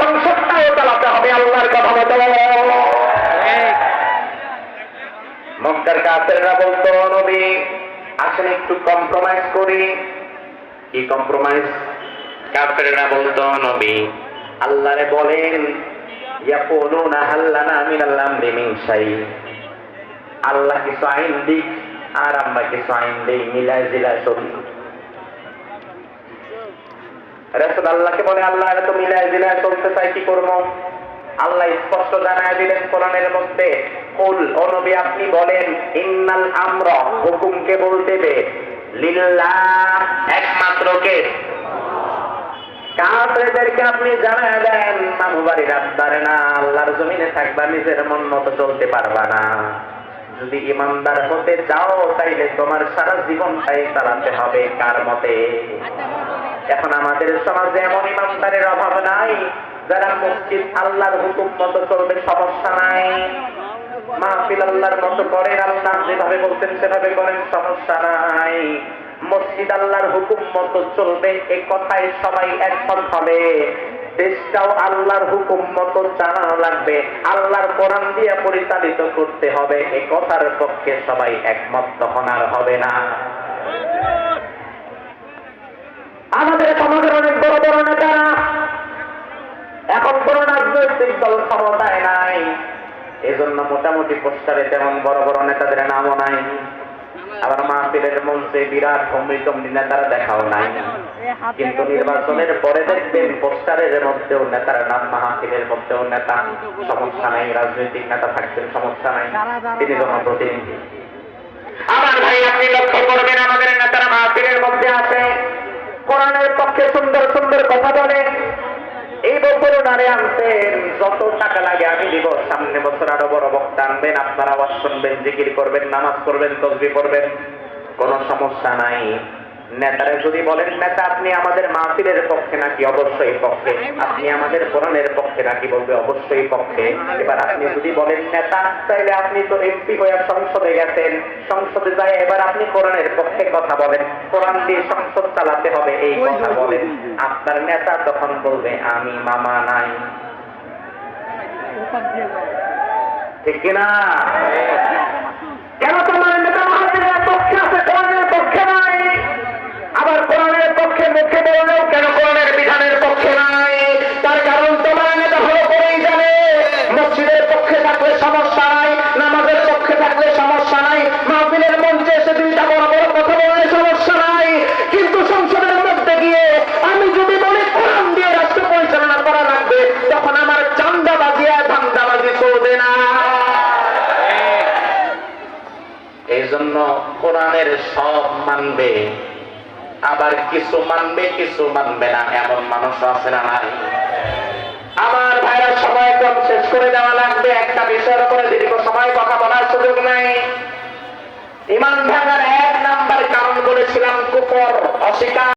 সংসদটাও চালাতে হবে আল্লাহর কথা মতো। মক্কার কাফেররা বলতো, নবী আসেন একটু কম্প্রোমাইজ করি। কি কম্প্রোমাইজ? কাফেররা বলতো, নবী আল্লাহরে বলেন, ইয়াকুলুনা হাল্লানা মিনাল আমরি মিন শাই, আল্লাহ কিছু আইন দিক আর আমরা কিছু আইন দেই, মিলাই জিলাই চলি। রাসূল আল্লাহকে বলে, আল্লাহ তো মিলাই জিলাই চলতে চাই, কি করব? আল্লাহ স্পষ্ট জানায় দিলেন কোরআনের মধ্যে, কুল, ও নবী আপনি বলেন, ইন্নাল আমরা, হুকুমকে বলতে দে, লিল্লাহ, একমাত্র কে? কাফেরদেরকে আপনি জানায় দেন, মামুবাড়ি রাস্তারে না, আল্লাহর জমিনে থাকবা, নিজের মন মতো চলতে পারবা না। যদি ইমানদার হতে চাও তাইলে তোমার সারা জীবনটাই চালাতে হবে কার মতে? এখন আমাদের সমাজে এমন ইমানদারের অভাব নাই যারা মসজিদ আল্লাহর হুকুম মতো চলবে, সমস্যা নাই। মাহফিল আল্লাহর মতো করেন, আল্লাহ যেভাবে বলতেন সেভাবে করেন, সমস্যা নাই। মসজিদ আল্লাহর হুকুম মতো চলবে, এ কথায় সবাই একমত হবে। দেশটাও আল্লাহর হুকুম মতো চালানো লাগবে, আল্লাহর কোরআন দিয়ে পরিচালিত করতে হবে, এ কথার পক্ষে সবাই একমত তখন আর হবে না। আমাদের সমাজের অনেক বড় বড় নেতারা এখন কোন রাজনৈতিক দল ক্ষমতায় নাই, এজন্য মোটামুটি পোস্টারে তেমন বড় বড় নেতাদের নামও নাই। আবার মাহফিলের মঞ্চে বিরাট অমৃতমণি নেতারা দেখাও নাই, কিন্তু নির্বাচনের পরে দেখবেন পোস্টারের মধ্যেও নেতার নাম, মাহফিলের মধ্যেও নেতা, সমস্যা নাই। রাজনৈতিক নেতা থাকবেন, সমস্যা নাই, তিনি জনপ্রতিনিধি। আমার ভাই আপনি লক্ষ্য করবেন, আমাদের নেতারা মাহফিলের মধ্যে আছে, কোরআনের পক্ষে সুন্দর সুন্দর কথা বলে। এই বছর নারে আনছেন, যত টাকা লাগে আমি দিব, সামনে বছর আরো বড় বক্তা আনবেন, আপনারা আওয়াজ শুনবেন, জিকির করবেন, নামাজ করবেন, তাসবিহ করবেন, কোনো সমস্যা নাই। নেতারা যদি বলেন, নেতা আপনি আমাদের মাহফিলের পক্ষে নাকি? অবশ্যই পক্ষে। আপনি আমাদের কোরআনের পক্ষে নাকি? বলবে অবশ্যই পক্ষে। এবার আপনি যদি বলেন নেতা, তাইলে আপনি তো এমপি হয়ে সংসদে গেছেন, সংসদে যায় এবার আপনি কোরআনের পক্ষে কথা বলেন, কোরআন দিয়ে সংসদ চালাতে হবে, এই কথা বলেন। আপনার নেতা তখন বলবে আমি মামা নাই, ঠিক কিনা? কেন তোমার নেতা মাহফিলের পক্ষে আছে, কোরআনের পক্ষে নাই? আবার কোরআনের পক্ষে মুখে বললেও কেন কোরআনের বিধানের পক্ষে নাই? তার কারণ তোমার নেতা ভালো করেই জানে, মসজিদের পক্ষে থাকলে সমস্যা নাই, নামাজের পক্ষে থাকলে সমস্যা নাই, মাহফিলের মঞ্চে এসে দুইটা বড় বড় কথা বললে সমস্যা নাই, কিন্তু সংসদের মধ্যে গিয়ে আমি যদি বলি কোরআন দিয়ে রাষ্ট্র পরিচালনা করা লাগবে, তখন আমার চান্দাবাজি আর ধান্দাবাজি চলবে না। এই জন্য কোরআনের সব মানবে, আবার কিছু মানবে কিছু মানবে না, এমন মানুষ আছে না নাই? আমার ভাইরা সময় কম, শেষ করে দেওয়া লাগবে। একটা বিষয়ের উপরে দীর্ঘ সময় কথা বলার সুযোগ নাই। ঈমান ভাঙার 1 নাম্বার কারণ বলেছিলাম কুফর, অস্বীকার।